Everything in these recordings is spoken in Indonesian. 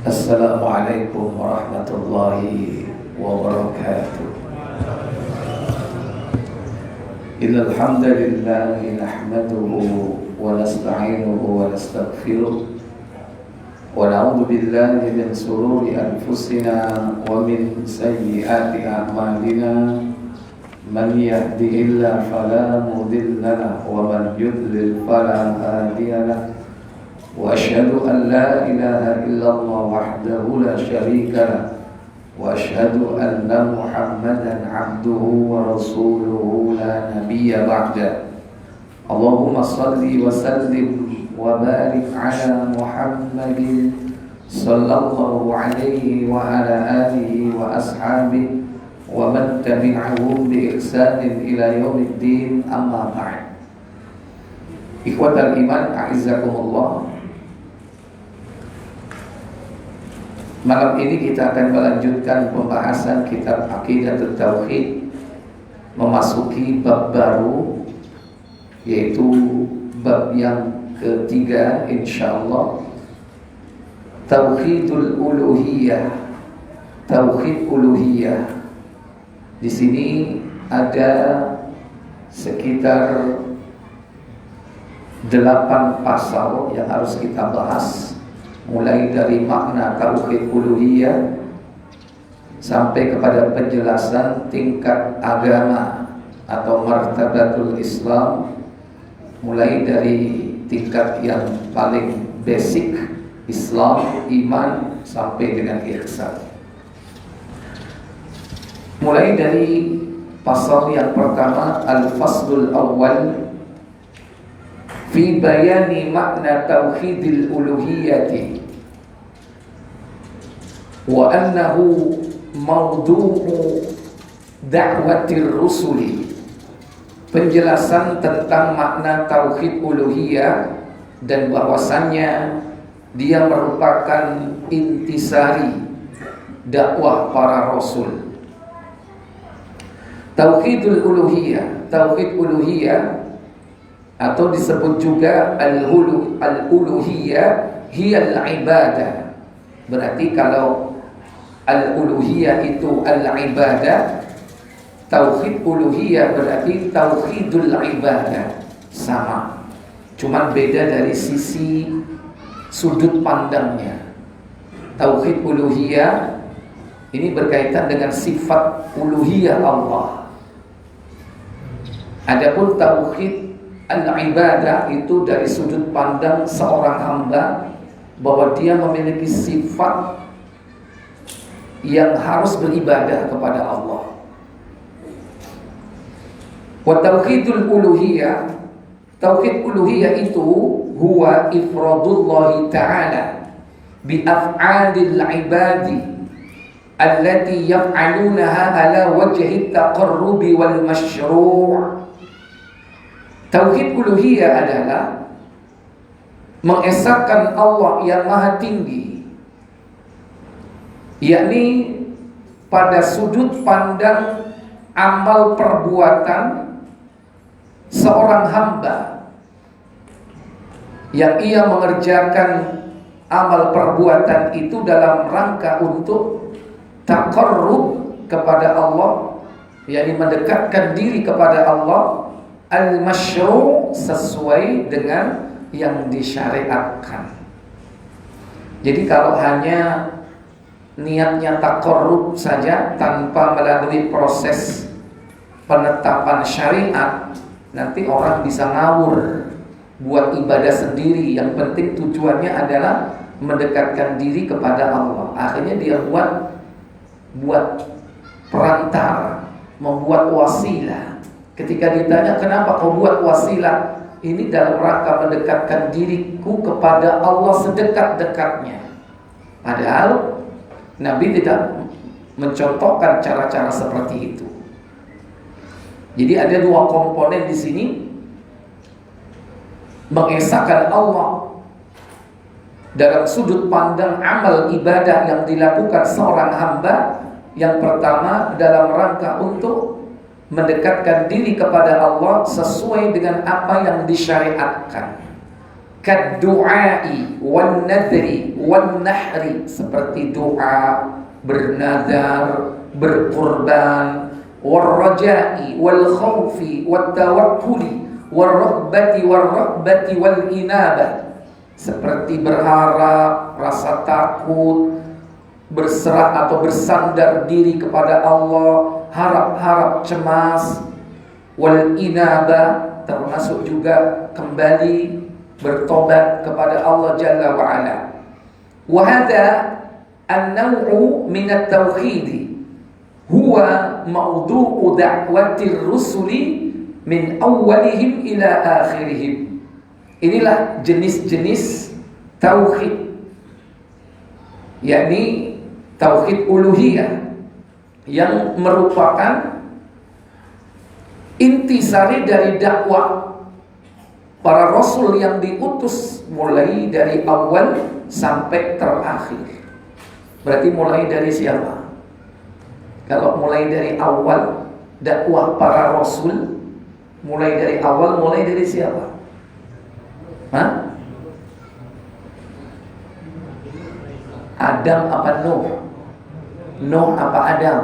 Assalamualaikum warahmatullahi wabarakatuh. Innal hamdalillah nahmaduhu wa nasta'inuhu wa nastaghfiruh wa na'udzu billahi min shururi anfusina wa min sayyiati a'malina. Man yahdihillahu fala mudilla lahu wa man yudlil fala hadiya lahu. وأشهد أن لا إله إلا الله وحده لا شريك له وأشهد أن محمدا عبده ورسوله لا نبي بعده. اللهم صل وسلم وبارك على محمد صلى الله عليه وعلى آله وأصحابه ومن تبعهم بإحسان إلى يوم الدين. أما بعد. Ikhwatal iman, a'izzakumullah. Malam ini kita akan melanjutkan pembahasan kitab Aqidatul Tauhid, memasuki bab baru, yaitu bab yang ketiga insyaallah, Tauhidul Uluhiyah. Tauhid Uluhiyah. Di sini ada sekitar 8 pasal yang harus kita bahas, mulai dari makna tauhid uluhiyah sampai kepada penjelasan tingkat agama atau martabatul Islam, mulai dari tingkat yang paling basic Islam, iman, sampai dengan ihsan. Mulai dari pasal yang pertama, al-faslul awal fi bayani makna tauhidil uluhiyati wa annahu mawdu'u da'watir rusuli. Penjelasan tentang makna tauhid uluhiyah dan bahwasannya dia merupakan intisari dakwah para rasul. Tauhidul uluhiyah, tauhid uluhiyah atau disebut juga al-uluhiyah hiya al-ibadah. Berarti kalau al-uluhiyah itu al-ibadah, tauhid uluhiyah berarti tauhidul ibadah. Sama, cuman beda dari sisi sudut pandangnya. Tauhid uluhiyah ini berkaitan dengan sifat uluhiyah Allah. Adapun tauhid al-ibadah itu dari sudut pandang seorang hamba, bahwa dia memiliki sifat yang harus beribadah kepada Allah. Wa tauhidul uluhiyah, tauhid uluhiyah itu huwa ifradullah ta'ala bi af'alil ibadi allati yaf'alunaha ala wajhi taqarrubi wal masyru'. Tauhid uluhiyah adalah mengesahkan Allah yang maha tinggi, yakni pada sudut pandang amal perbuatan seorang hamba yang ia mengerjakan amal perbuatan itu dalam rangka untuk taqarrub kepada Allah, yakni mendekatkan diri kepada Allah, al-masyru' sesuai dengan yang disyariatkan. Jadi kalau hanya niatnya taqarrub saja tanpa melalui proses penetapan syariat, nanti orang bisa ngawur buat ibadah sendiri. Yang penting tujuannya adalah mendekatkan diri kepada Allah. Akhirnya dia buat perantara, membuat wasilah. Ketika ditanya kenapa kau buat wasilah, ini dalam rangka mendekatkan diriku kepada Allah sedekat-dekatnya. Padahal Nabi tidak mencontohkan cara-cara seperti itu. Jadi ada 2 komponen di sini, mengesahkan Allah dalam sudut pandang amal ibadah yang dilakukan seorang hamba. Yang pertama dalam rangka untuk mendekatkan diri kepada Allah sesuai dengan apa yang disyariatkan. Kaddu'ai wan nadri wan nahri, seperti doa, bernadar, berkurban, warraja'i wal khawfi wat tawakkuli warrahbati warrahbati wal inabah, seperti berharap, rasa takut, berserah atau bersandar diri kepada Allah, harap-harap cemas, wal inabah, termasuk juga kembali bertobat kepada Allah Jalla wa Ala. Wa hadha an-naw'u min at-tauhid huwa mawdu'u da'watir rusuli min awwalihim ila akhirihim. Inilah jenis-jenis tauhid, yakni tauhid uluhiyah, yang merupakan intisari dari dakwah para rasul yang diutus mulai dari awal sampai terakhir. Berarti mulai dari siapa? Kalau mulai dari awal dakwah para rasul, mulai dari awal, mulai dari siapa? Hah? Adam apa Nuh? Nuh apa Adam?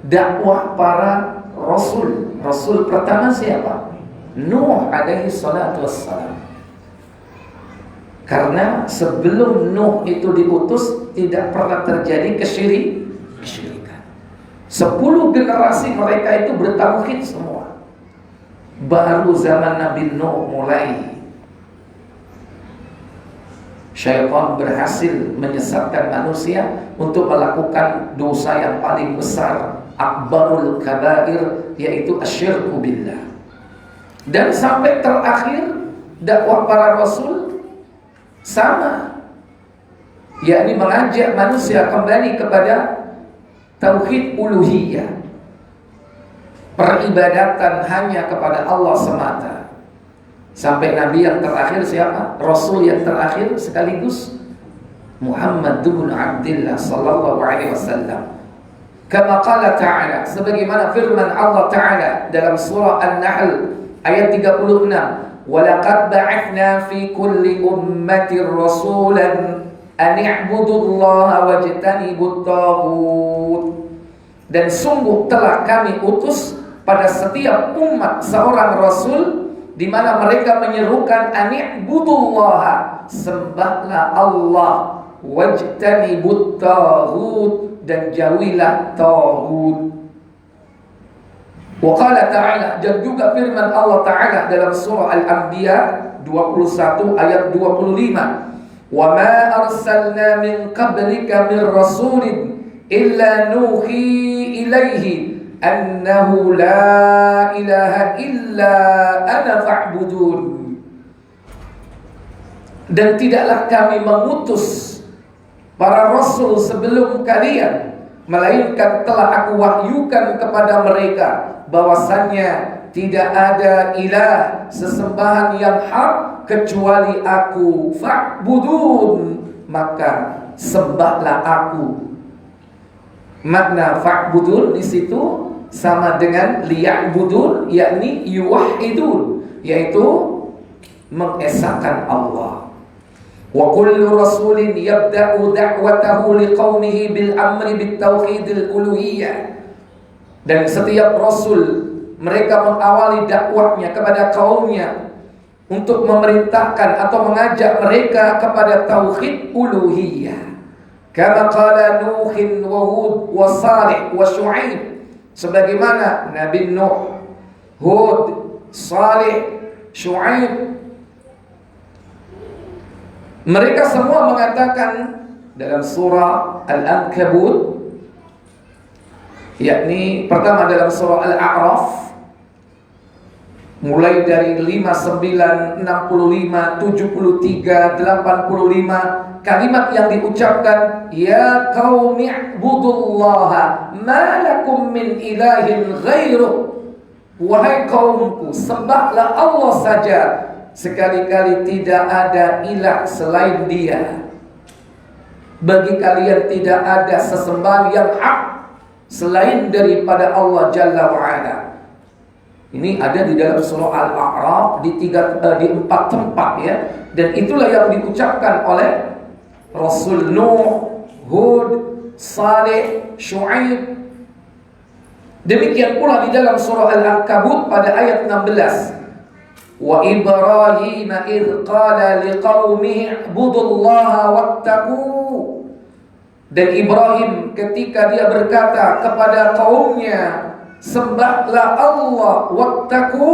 Dakwah para rasul. Rasul pertama siapa? Nuh alaihi salatu wassalam. Karena sebelum Nuh itu diutus tidak pernah terjadi kesyirikan. 10 generasi mereka itu bertauhid semua. Baru zaman Nabi Nuh mulai syaitan berhasil menyesatkan manusia untuk melakukan dosa yang paling besar, akbarul kabair, yaitu asyirku billah. Dan sampai terakhir dakwah para rasul sama, yakni mengajak manusia kembali kepada tauhid uluhiyah, peribadatan hanya kepada Allah semata. Sampai Nabi yang terakhir siapa? Rasul yang terakhir sekaligus Muhammad bin Abdullah sallallahu alaihi wasallam. Kama qala ta'ala, sebagaimana firman Allah Ta'ala dalam surah An-Nahl ayat 36, "Walaqad ba'athna fi kulli ummatin rasulan an i'budullaha wajtanibut taghut." Dan sungguh telah kami utus pada setiap umat seorang rasul di mana mereka menyerukan an i'budullaha, sembahlah Allah, wajtanibut taghut, dan jauhilah taghut. Wa qala ta'ala, dan juga firman Allah Ta'ala dalam surah Al-Anbiya 21 ayat 25, "Wa ma arsalna min qablika min rasulin illa nuhi ilaihi annahu la ilaha illa ana fa'budun." Dan tidaklah kami mengutus para rasul sebelum kalian, melainkan telah aku wahyukan kepada mereka bahwasannya tidak ada ilah sesembahan yang hak kecuali aku, fa'budun, maka sembahlah aku. Makna fa'budun di situ sama dengan liya'budun, yakni yuwahhidun, yaitu mengesahkan Allah. Wa kullu rasulin yabda'u da'watahu liqaumihi bil amri bit tauhidil uluhiyah. Dan setiap rasul mereka mengawali dakwahnya kepada kaumnya untuk memerintahkan atau mengajak mereka kepada tauhid uluhiyah. Kama qala Nuhin wa Hud wa Salih wa Syu'aib, sebagaimana Nabi Nuh, Hud, Salih, Syu'aib, mereka semua mengatakan dalam surah Al-Ankabut, yakni pertama dalam surah Al-A'raf, mulai dari 59, 65, 73, 85, kalimat yang diucapkan, "Ya qaumi ibudullaha ma lakum min ilahin ghairuh." Wahai kaumku, sembahlah Allah saja, sekali-kali tidak ada ilah selain Dia. Bagi kalian tidak ada sesembahan yang hak selain daripada Allah Jalla wa'ala. Ini ada di dalam surah Al-A'raf di 4 tempat ya. Dan itulah yang diucapkan oleh Rasul Nuh, Hud, Saleh, Syuaib. Demikian pula di dalam surah Al-Ankabut pada ayat 16. Wa Ibrahim idh qala liqaumihi ibudullaha wattaqu. Dan Ibrahim ketika dia berkata kepada kaumnya, sembahlah Allah wattaqu,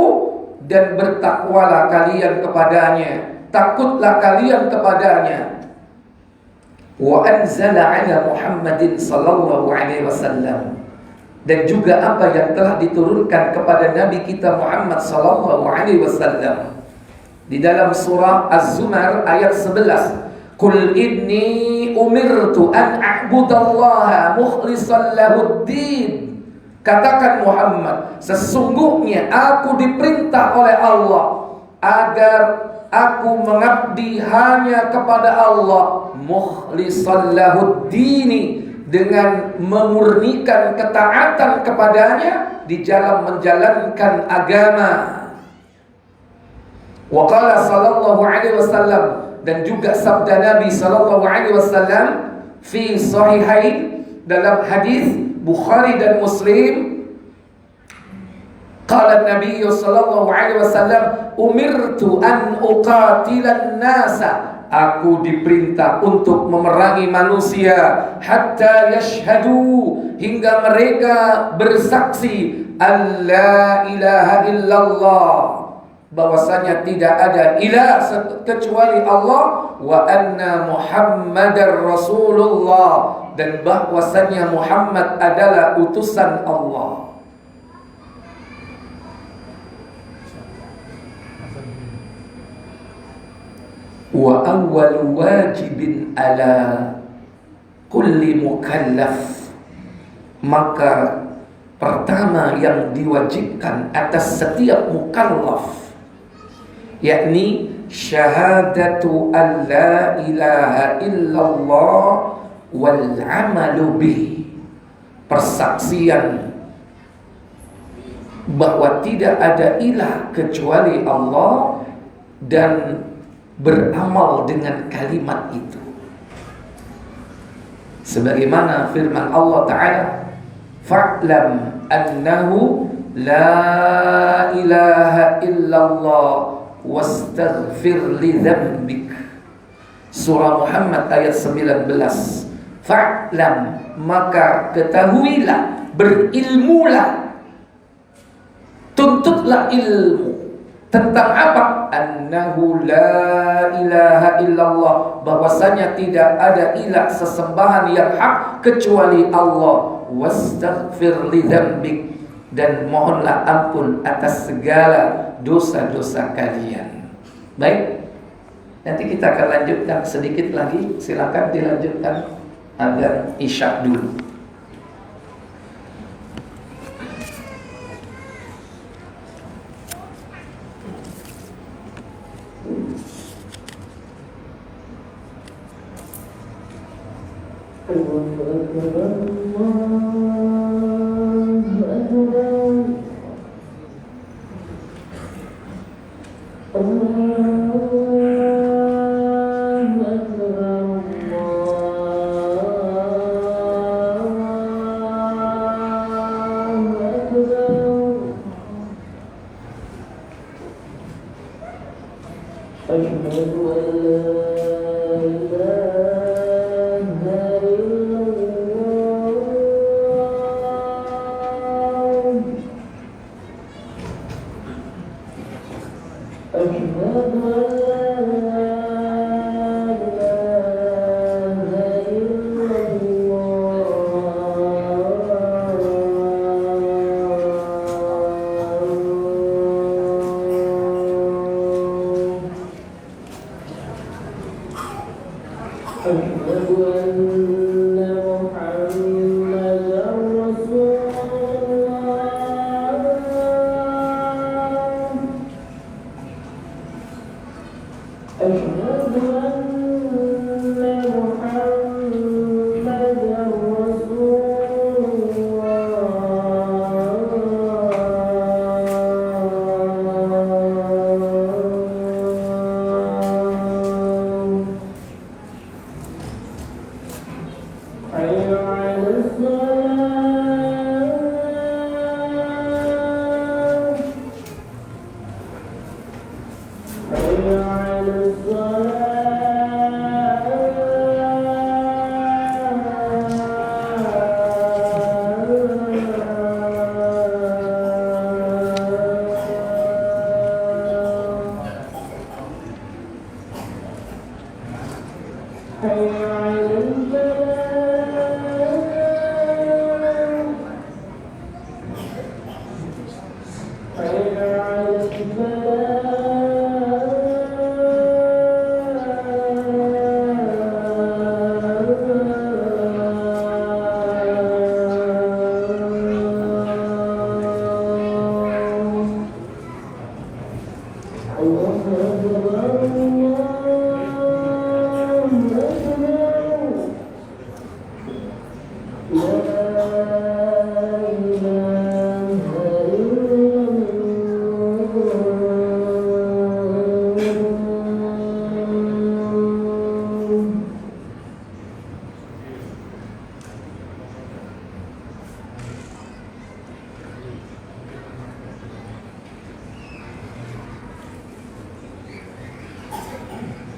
dan bertakwalah kalian kepadanya, takutlah kalian kepadanya. Wa anzala ala Muhammadin sallallahu alaihi wasallam, dan juga apa yang telah diturunkan kepada Nabi kita Muhammad sallallahu alaihi wasallam di dalam surah Az-Zumar ayat 11. Qul inni umirtu an a'budallaha mukhlishan lahud-din. Katakan Muhammad, sesungguhnya aku diperintah oleh Allah agar aku mengabdi hanya kepada Allah, mukhlishan lahud-dini, dengan memurnikan ketaatan kepadanya di dalam menjalankan agama. Wa qala sallallahu alaihi wasallam, dan juga sabda Nabi sallallahu alaihi wasallam fi sahihain, dalam hadis Bukhari dan Muslim, qala Nabi sallallahu alaihi wasallam, umirtu an uqatilan nasa, aku diperintah untuk memerangi manusia hatta yashhadu, hingga mereka bersaksi alla ilaha illallah, bahwasanya tidak ada ilah kecuali Allah, wa anna Muhammadar Rasulullah, dan bahwasanya Muhammad adalah utusan Allah. Wa awwal wajibin ala kulli mukallaf, maka pertama yang diwajibkan atas setiap mukallaf, yakni syahadatu an la ilaha illallah wal amalu bihi, persaksian bahwa tidak ada ilah kecuali Allah dan beramal dengan kalimat itu. Sebagaimana firman Allah Ta'ala, fa'lam annahu la ilaha illallah wastaghfir li dzambik. Surah Muhammad ayat 19. Fa'lam, maka ketahuilah, berilmulah, tuntutlah ilmu tentang apa? Annahu la ilaha illallah, bahwasanya tidak ada ilah sesembahan yang hak kecuali Allah. Wastaghfir li dzambik, dan mohonlah ampun atas segala dosa-dosa kalian. Baik, nanti kita akan lanjutkan sedikit lagi. Silakan dilanjutkan agar isya dulu.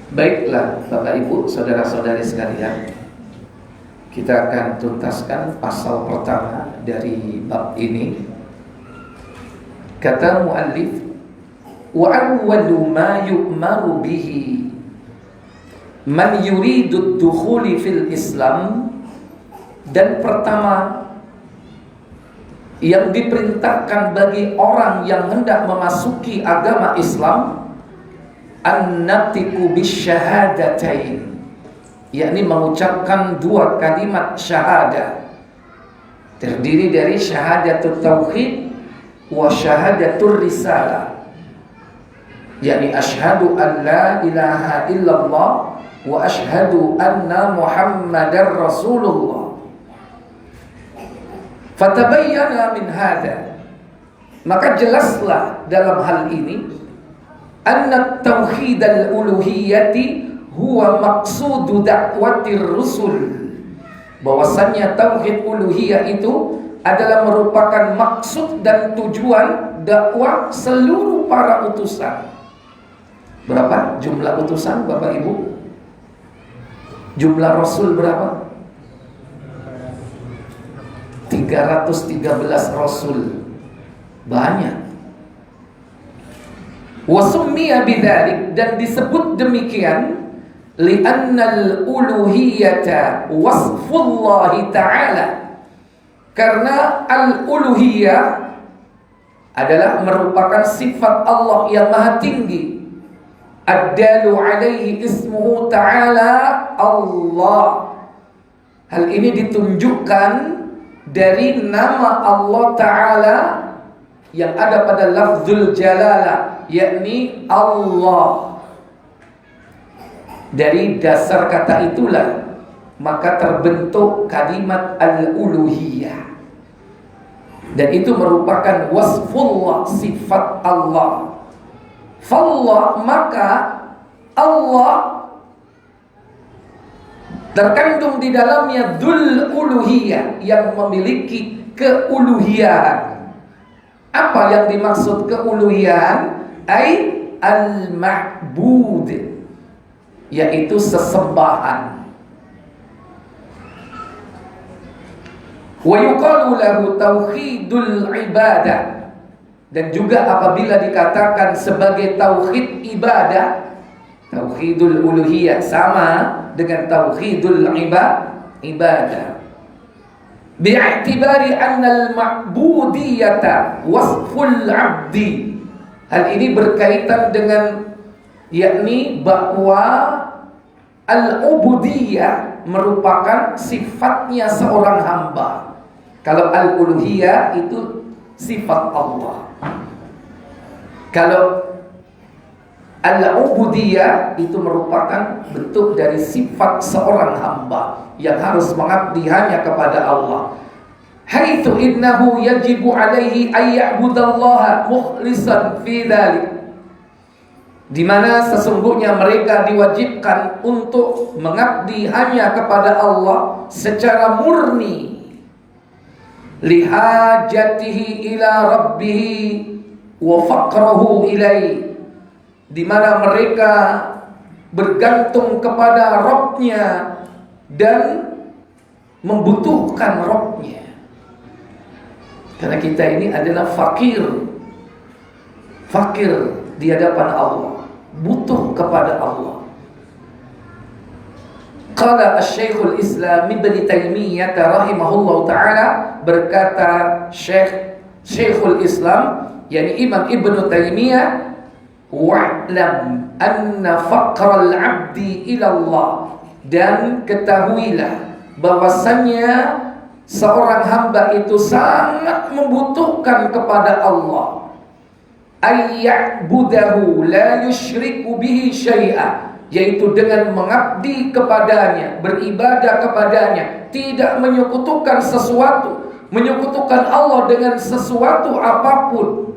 Baiklah Bapak Ibu, saudara-saudari sekalian, kita akan tuntaskan pasal pertama dari bab ini. Kata muallif, wa awwalu ma yu'maru bihi man yuridu ad-dukhuli fil Islam, dan pertama yang diperintahkan bagi orang yang hendak memasuki agama Islam, an-natiqu bisyahadatain, yakni mengucapkan dua kalimat syahadah, terdiri dari syahadatut tauhid wa syahadatur risalah, yakni asyhadu an la ilaha illallah wa asyhadu anna muhammadar rasulullah. Fatabayyana min hada, maka jelaslah dalam hal ini, anna tauhid al-uluhiyyati huwa maqsudu da'watir rusul, bahwasannya tauhid uluhiyah itu adalah merupakan maksud dan tujuan dakwah seluruh para utusan. Berapa jumlah utusan Bapak Ibu? Jumlah rasul berapa? 313 rasul. Banyak. Wasummiya bidzalik, dan disebut demikian li'annal uluhiyata wasfullahi ta'ala, karena al-uluhiyah adalah merupakan sifat Allah yang maha tinggi. Ad-dalu alaihi ismuhu ta'ala Allah. Hal ini ditunjukkan dari nama Allah Ta'ala yang ada pada lafzul jalalah, yakni Allah. Dari dasar kata itulah maka terbentuk kalimat al-uluhiyah, dan itu merupakan wasfullah, sifat Allah. Fallah, maka Allah terkandung di dalamnya dzul uluhiyah, yang memiliki keuluhiyahan. Apa yang dimaksud keuluhiyahan? Ai al-ma'bud, yaitu sesembahan. Wa yuqalu lahu tauhidul ibadah, dan juga apabila dikatakan sebagai tauhid ibadah, tauhidul uluhiyah sama dengan tauhidul ibadah. Bi'atibari annal ma'budiyata wasful 'abdi. Hal ini berkaitan dengan, yakni bahwa al-ubudiyah merupakan sifatnya seorang hamba. Kalau al-uluhiyah itu sifat Allah. Kalau al-ubudiyah itu merupakan bentuk dari sifat seorang hamba yang harus mengabdi hanya kepada Allah. Haitsu innahu yajibu alaihi ay ya'budallaha mukhlishan fi dzalik, di mana sesungguhnya mereka diwajibkan untuk mengabdi hanya kepada Allah secara murni, lihajatihi ila rabbih wa faqrahu ilaihi, di mana mereka bergantung kepada Rabb-nya dan membutuhkan Rabb-nya. Karena kita ini adalah fakir di hadapan Allah, butuh kepada Allah. Qala Asy-Syekhul Islam Ibnu Taimiyah rahimahullah taala, berkata Syekhul Islam yakni Imam Ibnu Taimiyah, wa'lam anna faqral 'abdi ila Allah, dan ketahuilah bahwasanya seorang hamba itu sangat membutuhkan kepada Allah. Ayya'budahu la yusyriku bihi syai'a, yaitu dengan mengabdi kepadanya, beribadah kepadanya, tidak menyekutukan sesuatu, menyekutukan Allah dengan sesuatu apapun.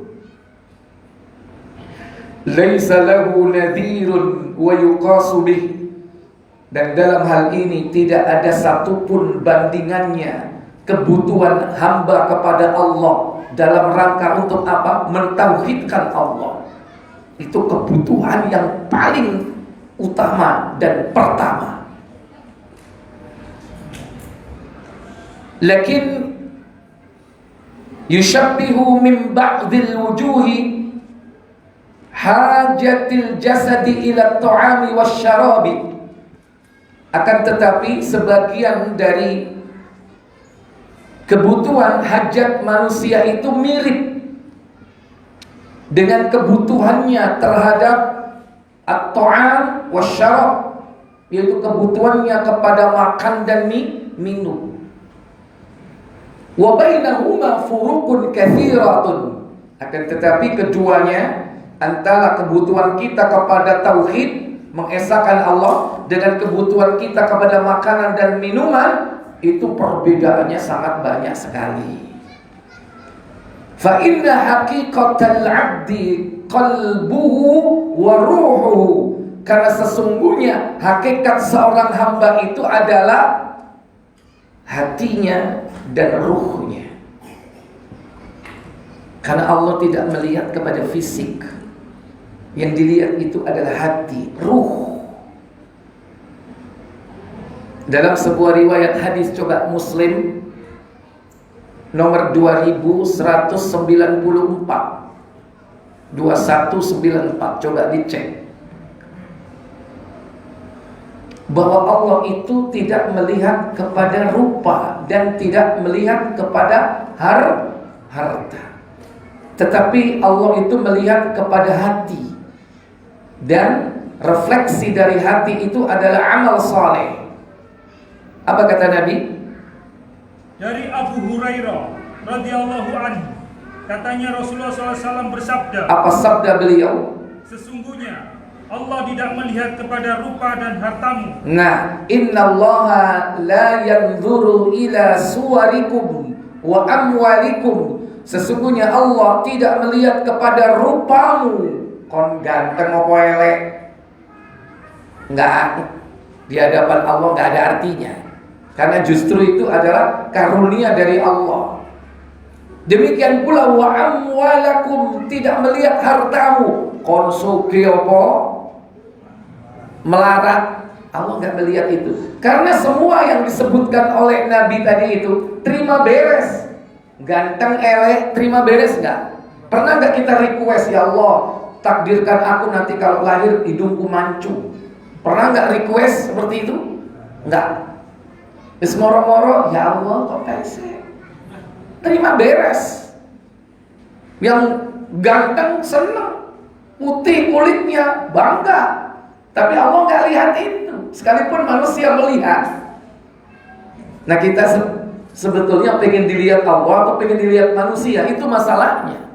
Laisa lahu nadhirun wa yuqasu bih, dan dalam hal ini tidak ada satupun bandingannya kebutuhan hamba kepada Allah dalam rangka untuk apa? Mentauhidkan Allah. Itu kebutuhan yang paling utama dan pertama. Lakin yushabbihu min ba'dil wujuhi hajatil jasadi ila ta'ami wasyarabi. Akan tetapi sebagian dari kebutuhan hajat manusia itu mirip dengan kebutuhannya terhadap at-ta'am wasyarab, yaitu kebutuhannya kepada makan dan minum. Wa bainahuma furuqun katsiratun. Akan tetapi keduanya, antara kebutuhan kita kepada tauhid, mengesahkan Allah, dengan kebutuhan kita kepada makanan dan minuman, itu perbedaannya sangat banyak sekali. Fa inna haqiqatal 'abdi qalbuhu wa ruhuhu, karena sesungguhnya hakikat seorang hamba itu adalah hatinya dan ruhnya. Karena Allah tidak melihat kepada fisik, yang dilihat itu adalah hati, ruh. Dalam sebuah riwayat hadis, coba Muslim nomor 2194, coba dicek, bahwa Allah itu tidak melihat kepada rupa dan tidak melihat kepada harta, tetapi Allah itu melihat kepada hati, dan refleksi dari hati itu adalah amal saleh. Apa kata Nabi? Dari Abu Hurairah radhiyallahu anhu, katanya Rasulullah SAW bersabda. Apa sabda beliau? Sesungguhnya Allah tidak melihat kepada rupa dan hartamu. Nah, innallaha la yanzuru ila suwarikum wa amwalikum. Sesungguhnya Allah tidak melihat kepada rupamu, kon ganteng apa elek. Enggak, di hadapan Allah enggak ada artinya. Karena justru itu adalah karunia dari Allah. Demikian pula wa amwalakum, tidak melihat hartamu, kon sugih apa melarat. Allah enggak melihat itu. Karena semua yang disebutkan oleh Nabi tadi itu terima beres. Ganteng elek terima beres enggak? Pernah enggak kita request, ya Allah, takdirkan aku nanti kalau lahir hidungku mancung? Pernah enggak request seperti itu? Enggak. Wis moro-moro, ya Allah kok pesek. Terima beres. Yang ganteng senang, putih kulitnya bangga. Tapi Allah nggak lihat itu, sekalipun manusia melihat. Nah, kita sebetulnya pengen dilihat Allah atau pengen dilihat manusia, itu masalahnya.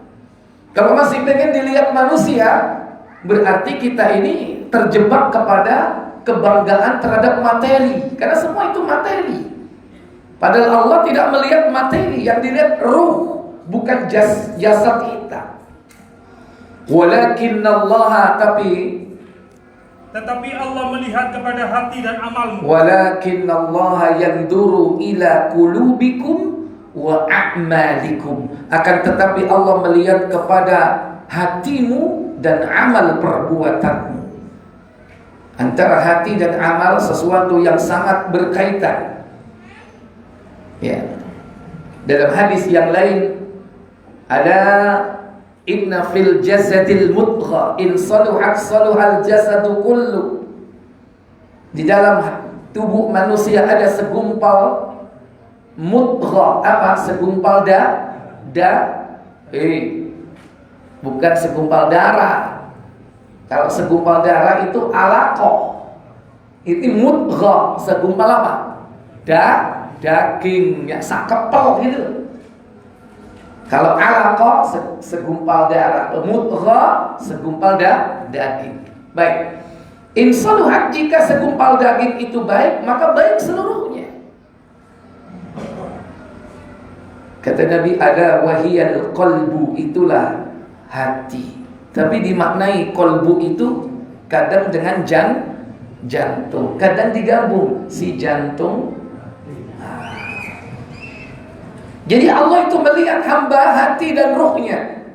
Kalau masih pengen dilihat manusia, berarti kita ini terjebak kepada kebanggaan terhadap materi, karena semua itu materi. Padahal Allah tidak melihat materi, yang dilihat ruh, bukan jasad kita. Walakinnallaha, tetapi Allah melihat kepada hati dan amalmu. Walakinnallaha yanduru ila qulubikum wa a'malikum. Akan tetapi Allah melihat kepada hatimu dan amal perbuatanmu. Antara hati dan amal sesuatu yang sangat berkaitan. Ya. Dalam hadis yang lain ada inna fil jasadil mudghah in saluhat saluhal jasadu kullu. Di dalam tubuh manusia ada segumpal mudghah. Apa? Segumpal bukan segumpal darah. Kalau segumpal darah itu alaqah. Itu mudghah, segumpal apa? Daging yang sakepel gitu. Kalau alaqah segumpal darah, mudghah segumpal daging. Baik. Insaluhat, jika segumpal daging itu baik, maka baik seluruhnya. Kata Nabi, ada wahiyal qalbu, itulah hati. Tapi dimaknai qalbu itu kadang dengan jantung, kadang digabung si jantung. Jadi Allah itu melihat hamba hati dan ruhnya.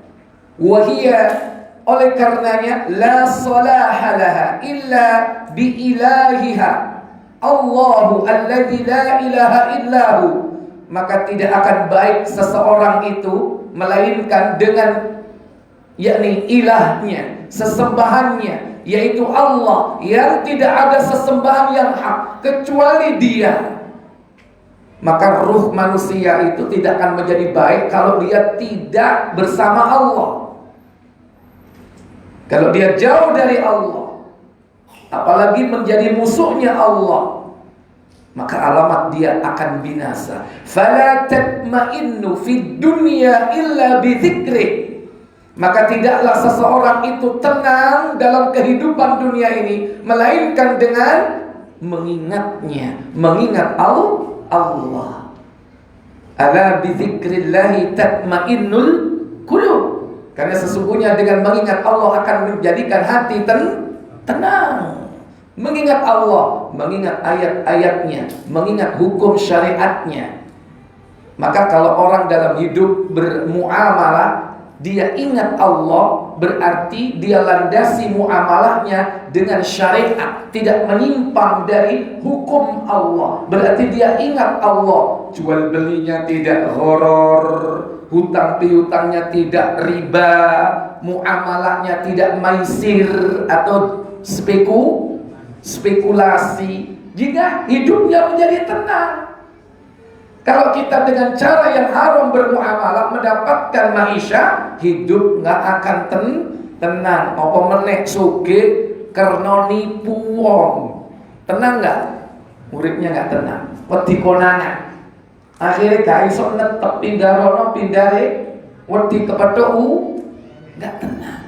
Wahia, oleh karenanya la salaha laha illa bi ilahiha Allahu alladzi la ilaha illahu. Maka tidak akan baik seseorang itu melainkan dengan yakni ilahnya, sesembahannya, yaitu Allah, yang tidak ada sesembahan yang hak kecuali Dia. Maka ruh manusia itu tidak akan menjadi baik kalau dia tidak bersama Allah. Kalau dia jauh dari Allah, apalagi menjadi musuhnya Allah, maka alamat dia akan binasa. Fala tatma'innu fid dunya illa bi dzikrih. Maka tidaklah seseorang itu tenang dalam kehidupan dunia ini melainkan dengan mengingatnya, mengingat Allah. Ala bi dzikrillah tatma'innul qulub. Karena sesungguhnya dengan mengingat Allah akan menjadikan hati tenang. Mengingat Allah, mengingat ayat-ayatnya, mengingat hukum syariatnya. Maka kalau orang dalam hidup bermuamalah, dia ingat Allah, berarti dia landasi muamalahnya dengan syariat, tidak menyimpang dari hukum Allah. Berarti dia ingat Allah, jual belinya tidak gharar, hutang piutangnya tidak riba, muamalahnya tidak maisir atau spekulasi. Jika hidupnya menjadi tenang. Kalau kita dengan cara yang haram bermuamalah mendapatkan maisha, hidup nggak akan tenang. Apa meneh sugih karena nipu wong. Tenang nggak? Muridnya nggak tenang. Wedi konangan. Akhirnya gak iso netep pindah rono pindare, wedi kepethuk nggak tenang.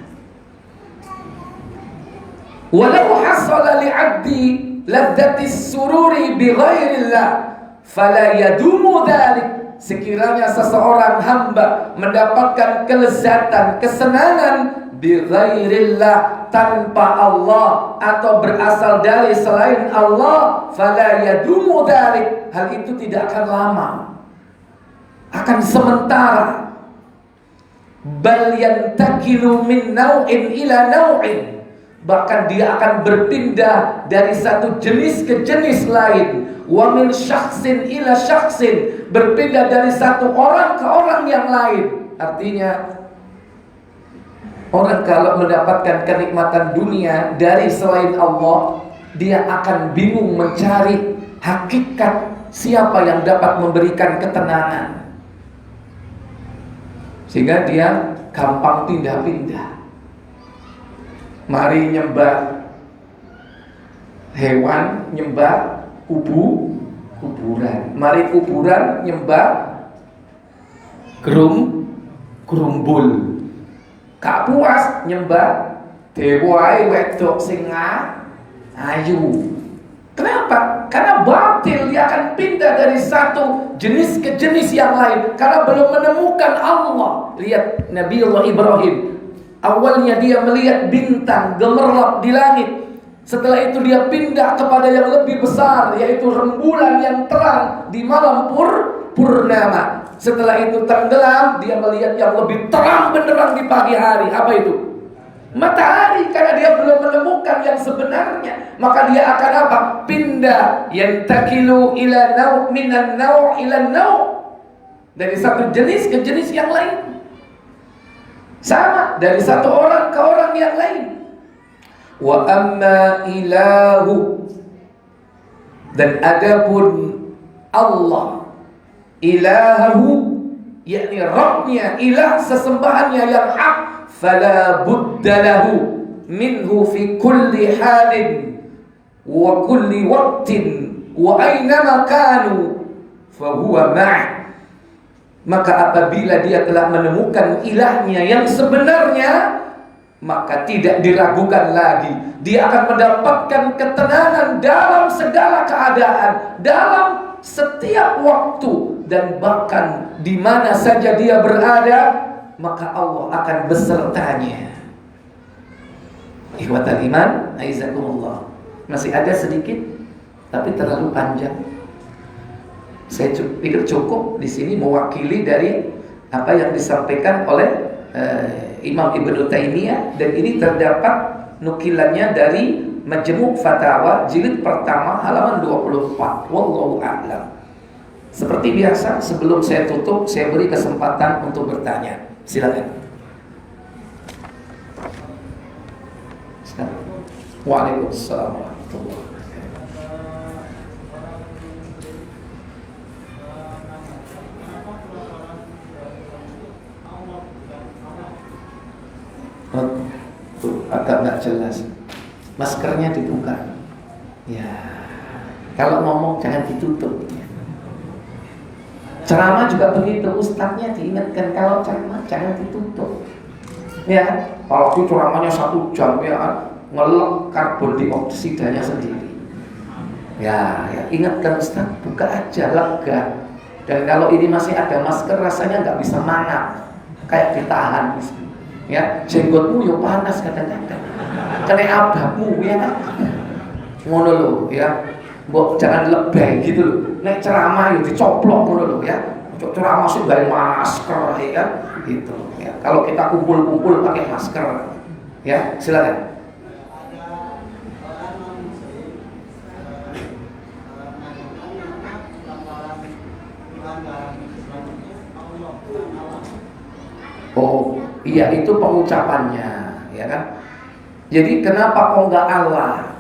Walau hasala li'abdi ladzatis sururi bi ghairillah fala yadumu dzalik. Sekiranya seseorang hamba mendapatkan kelezatan, kesenangan bi ghairillah, tanpa Allah atau berasal dari selain Allah, fala yadumu dzalik, hal itu tidak akan lama, akan sementara. Bal yantakilu min nau'in ila nau'in, bahkan dia akan berpindah dari satu jenis ke jenis lain. Wa min syakhsin ila syakhsin, berpindah dari satu orang ke orang yang lain. Artinya orang kalau mendapatkan kenikmatan dunia dari selain Allah, dia akan bingung mencari hakikat siapa yang dapat memberikan ketenangan, sehingga dia gampang pindah-pindah. Mari nyembah hewan, nyembah kuburan. Mari kuburan nyembah gerumbul. Gak puas nyembah dewa wedok sing ayu. Kenapa? Karena batil, dia akan pindah dari satu jenis ke jenis yang lain karena belum menemukan Allah. Lihat Nabiullah Ibrahim, awalnya dia melihat bintang gemerlap di langit. Setelah itu dia pindah kepada yang lebih besar, yaitu rembulan yang terang di malam purnama. Setelah itu tenggelam, dia melihat yang lebih terang benderang di pagi hari. Apa itu? matahari, karena dia belum menemukan yang sebenarnya. Maka dia akan apa? Pindah, yantakilu ila naw' minan naw' ila naw', dari satu jenis ke jenis yang lain. Sama, dari satu orang ke orang yang lain. Wa amma ilahu, dan adapun Allah, ilahu, yakni Rabbnya, ilah sesembahannya yang hak, fala budda lahu minhu fi kulli halin wa kulli waqtin wa aynama kanu fahuwa ma'ah. Maka apabila dia telah menemukan ilahnya yang sebenarnya, maka tidak diragukan lagi, dia akan mendapatkan ketenangan dalam segala keadaan, dalam setiap waktu, dan bahkan di mana saja dia berada, maka Allah akan besertanya. Ikhwatal iman, aizakumullah. Masih ada sedikit, tapi terlalu panjang. Saya pikir cukup di sini mewakili dari apa yang disampaikan oleh Imam Ibnu Taimiyah, dan ini terdapat nukilannya dari Majmu' Fatawa jilid pertama halaman 24. Wallahu a'lam. Seperti biasa, sebelum saya tutup, saya beri kesempatan untuk bertanya. Silakan. Waalaikumsalam warahmatullahi wabarakatuh. Agak nggak jelas. Maskernya dibuka. Ya, kalau ngomong jangan ditutup. Ceramah juga begitu, ustadznya diingatkan kalau ceramah jangan ditutup. Ya, kalau ceramahnya 1 jam ya ngelek karbon dioksidanya sendiri. Ya, ingatkan ustadz, buka aja, lega. Dan kalau ini masih ada masker, rasanya nggak bisa mangap, kayak ditahan. Ya, jenggotmu yo panas kadang-kadang, kena abahmu ya kan, ngono lho ya, mbok jangan lebay gitu lho. Nek ceramah yo dicoplok ngono lho ya, ceramah sih gawe masker ya gitu ya. Kalau kita kumpul-kumpul pakai masker ya, silakan. Oh iya, itu pengucapannya, ya kan? Jadi kenapa kok nggak Allah?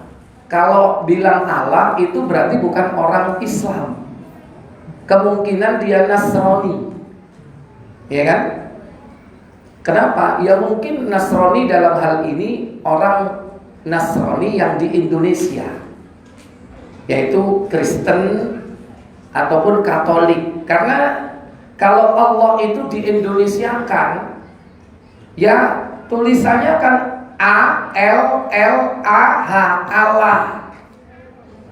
Kalau bilang Allah itu berarti bukan orang Islam. Kemungkinan dia Nasrani, ya kan? Kenapa? Ya mungkin Nasrani dalam hal ini orang Nasrani yang di Indonesia, yaitu Kristen ataupun Katolik. Karena kalau Allah itu di Indonesia kan, ya tulisannya kan A-L-L-A-H, Allah.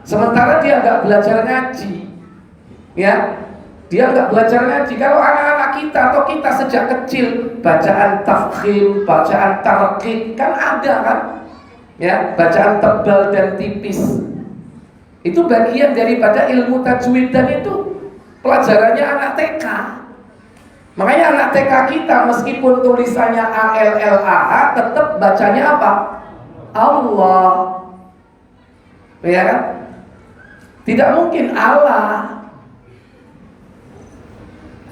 Sementara dia nggak belajar ngaji, ya, dia nggak belajar ngaji. Kalau anak-anak kita atau kita sejak kecil bacaan tafkhim, bacaan tarqiq kan ada kan, ya, bacaan tebal dan tipis. Itu bagian daripada ilmu tajwid, dan itu pelajarannya anak TK. Makanya anak TK kita meskipun tulisannya A-L-L-A-H tetap bacanya apa? Allah. Ya kan? Tidak mungkin Allah.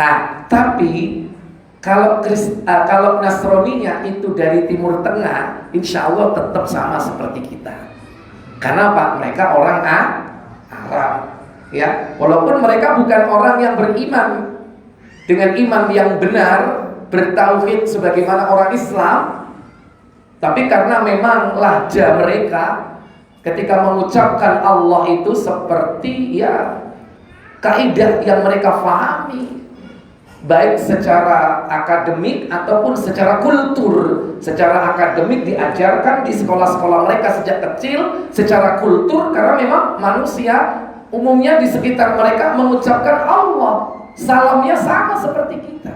Nah, tapi kalau Nasroninya itu dari Timur Tengah, insya Allah tetap sama seperti kita. Karena apa? Mereka orang Arab. Ya, walaupun mereka bukan orang yang beriman dengan iman yang benar, bertauhid sebagaimana orang Islam, tapi karena memang lahja mereka ketika mengucapkan Allah itu seperti ya kaidah yang mereka pahami, baik secara akademik ataupun secara kultur. Secara akademik diajarkan di sekolah-sekolah mereka sejak kecil, secara kultur karena memang manusia umumnya di sekitar mereka mengucapkan Allah, salamnya sama seperti kita.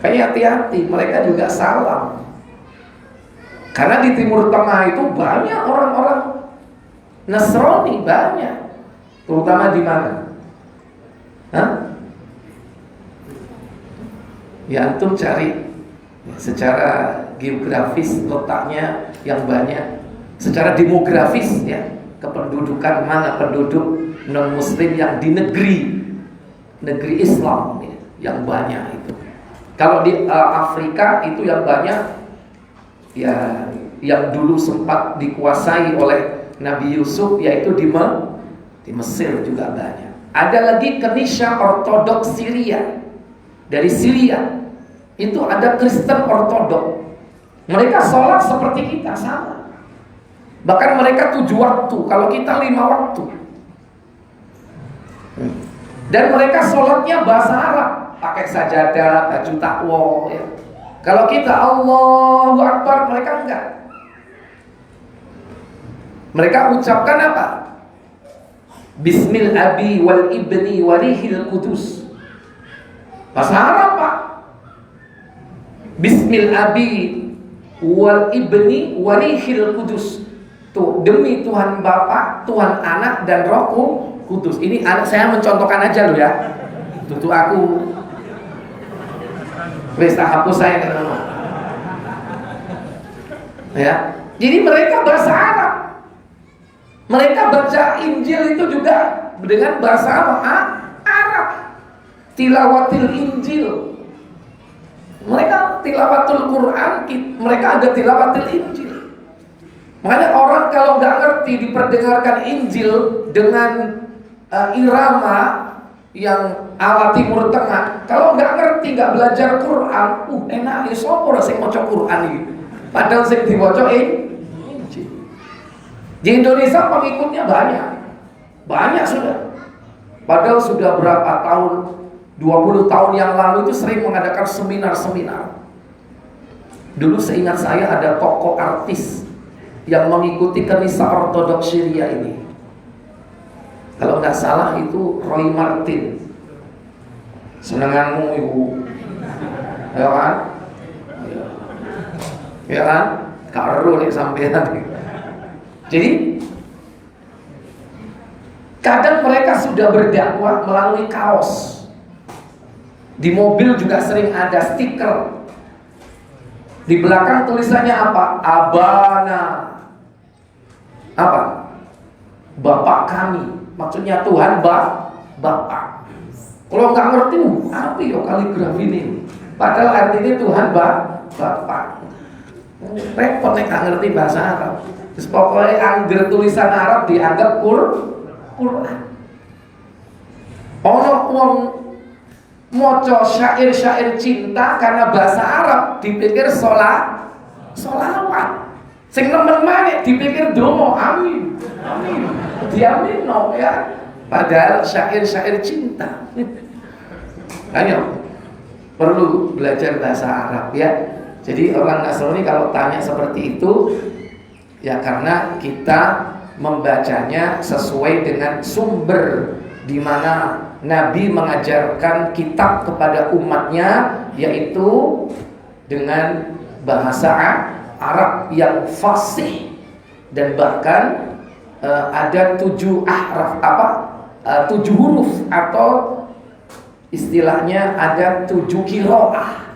Kayak hati-hati, mereka juga salam. Karena di Timur Tengah itu banyak orang-orang Nasrani, banyak. Terutama di mana? Hah? Ya antum cari secara geografis letaknya yang banyak, secara demografis ya, kependudukan mana penduduk non muslim yang di negeri Islam ya, yang banyak itu. Kalau di Afrika itu yang banyak ya, yang dulu sempat dikuasai oleh Nabi Yusuf, yaitu di Mesir juga banyak. Ada lagi Kenisha Ortodoks Syria, dari Syria itu ada Kristen Ortodoks. Mereka sholat seperti kita sama, bahkan mereka 7 waktu, kalau kita 5 waktu. Dan mereka sholatnya bahasa Arab, pakai sajadah, baju takwa ya. Kalau kita Allahu Akbar, mereka enggak. Mereka ucapkan apa? Bismil abi wal ibni warihil kudus. Bahasa Arab Pak. Bismil abi wal ibni warihil kudus. Tuh, demi Tuhan Bapa, Tuhan Anak dan Roh Kudus. Ini anak saya mencontohkan aja loh ya. Tuh aku wes hapus saya kan. Ya. Jadi mereka bahasa Arab. Mereka baca Injil itu juga dengan bahasa apa? Arab. Tilawatil Injil. Mereka tilawatul Quran, mereka ada tilawatil Injil. Makanya orang kalau nggak ngerti diperdengarkan Injil dengan irama yang ala Timur Tengah, kalau nggak ngerti, nggak belajar Quran, enak ya sopo sing maca Quran iki. Padahal sing diwaca Injil. Di Indonesia pengikutnya banyak sudah. Padahal sudah berapa tahun, 20 tahun yang lalu itu sering mengadakan seminar-seminar. Dulu seingat saya ada tokoh artis yang mengikuti Kenisah Ortodoks Syria ini. Kalau nggak salah itu Roy Martin. Senenganmu ibu, ya kan? Ya kan? Karo nih sampai nanti. Jadi kadang mereka sudah berdakwah melalui kaos. Di mobil juga sering ada stiker. Di belakang tulisannya apa? Abana. Apa? Bapak kami. Maksudnya Tuhan Bapak. Kalau nggak ngerti, apa ya kaligrafi ini? Padahal artinya Tuhan Bapak. Repot nih nggak ngerti bahasa Arab. Terus pokoknya angger tulisan Arab dianggap Quran. Ono wong maca syair-syair cinta karena bahasa Arab dipikir solawat. Sing nemen maneh dipikir donga, amin. Diamin no ya. Padahal syair-syair cinta. Ayo, perlu belajar bahasa Arab ya. Jadi orang Nasrani kalau tanya seperti itu, ya karena kita membacanya sesuai dengan sumber di mana Nabi mengajarkan kitab kepada umatnya, yaitu dengan bahasa Arab yang fasih, dan bahkan ada 7 huruf atau istilahnya ada 7 qiraah.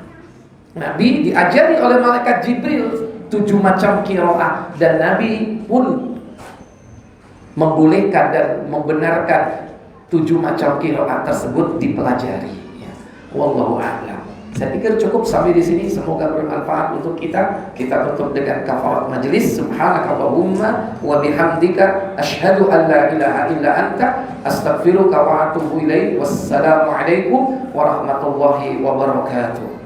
Nabi diajari oleh malaikat Jibril 7 macam qiraah, dan Nabi pun membolehkan dan membenarkan 7 macam qiraah tersebut dipelajari. Wallahu a'lam. Saya pikir cukup sampai di sini, semoga bermanfaat untuk kita. Kita tutup dengan kafarat majelis. Subhanakallahumma wa bihamdika asyhadu an la ilaha illa anta astaghfiruka wa atubu ilaik. Wassalamu alaikum warahmatullahi wabarakatuh.